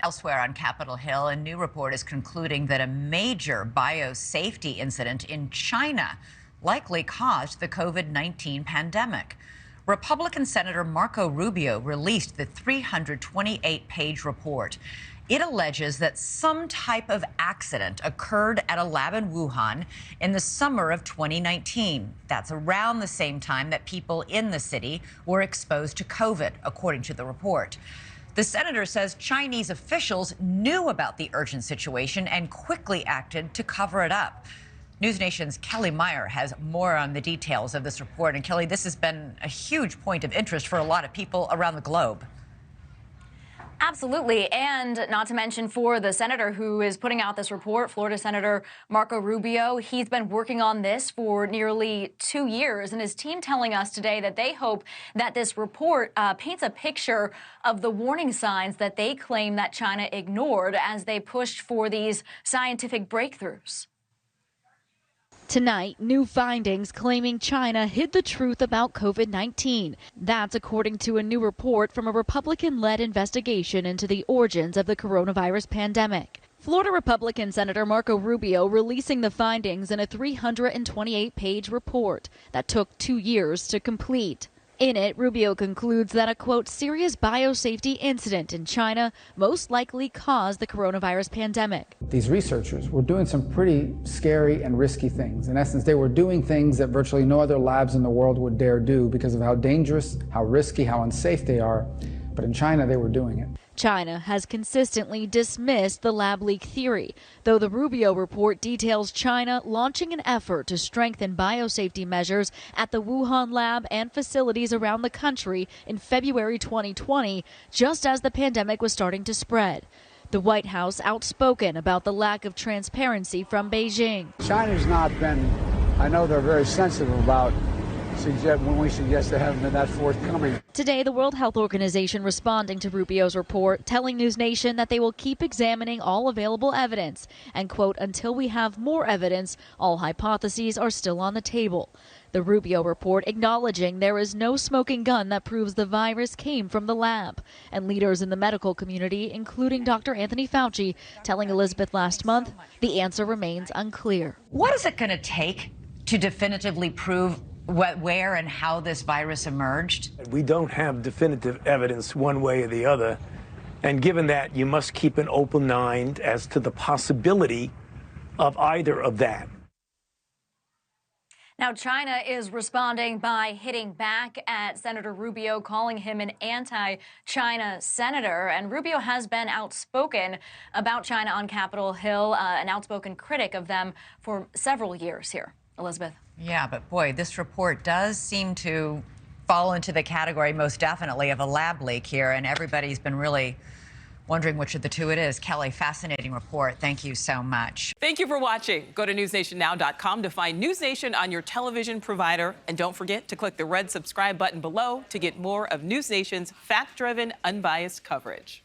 Elsewhere on Capitol Hill, a new report is concluding that a major biosafety incident in China likely caused the COVID-19 pandemic. Republican Senator Marco Rubio released the 328-page report. It alleges that some type of accident occurred at a lab in Wuhan in the summer of 2019. That's around the same time that people in the city were exposed to COVID, according to the report. The senator says Chinese officials knew about the urgent situation and quickly acted to cover it up. NewsNation's Kelly Meyer has more on the details of this report. And Kelly, this has been a huge point of interest for a lot of people around the globe. Absolutely. And not to mention for the senator who is putting out this report, Florida Senator Marco Rubio, he's been working on this for nearly 2 years, and his team telling us today that they hope that this report paints a picture of the warning signs that they claim that China ignored as they pushed for these scientific breakthroughs. Tonight, new findings claiming China hid the truth about COVID-19. That's according to a new report from a Republican-led investigation into the origins of the coronavirus pandemic. Florida Republican Senator Marco Rubio releasing the findings in a 328-page report that took 2 years to complete. In it, Rubio concludes that a, quote, serious biosafety incident in China most likely caused the coronavirus pandemic. These researchers were doing some pretty scary and risky things. In essence, they were doing things that virtually no other labs in the world would dare do because of how dangerous, how risky, how unsafe they are. But in China, they were doing it. China has consistently dismissed the lab leak theory, though the Rubio report details China launching an effort to strengthen biosafety measures at the Wuhan lab and facilities around the country in February 2020, just as the pandemic was starting to spread. The White House outspoken about the lack of transparency from Beijing. China's not been, I know they're very sensitive about when we suggest they haven't been that forthcoming. Today, the World Health Organization responding to Rubio's report, telling NewsNation that they will keep examining all available evidence and, quote, until we have more evidence, all hypotheses are still on the table. The Rubio report acknowledging there is no smoking gun that proves the virus came from the lab. And leaders in the medical community, including Dr. Anthony Fauci, telling Elizabeth last month the answer remains unclear. What is it going to take to definitively prove where and how this virus emerged? We don't have definitive evidence one way or the other. And given that, you must keep an open mind as to the possibility of either of that. Now, China is responding by hitting back at Senator Rubio, calling him an anti-China senator. And Rubio has been outspoken about China on Capitol Hill, an outspoken critic of them for several years here. Elizabeth. Yeah, but boy, this report does seem to fall into the category most definitely of a lab leak here, and everybody's been really wondering which of the two it is. Kelly, fascinating report. Thank you so much. Thank you for watching. Go to newsnationnow.com to find NewsNation on your television provider, and don't forget to click the red subscribe button below to get more of NewsNation's fact-driven, unbiased coverage.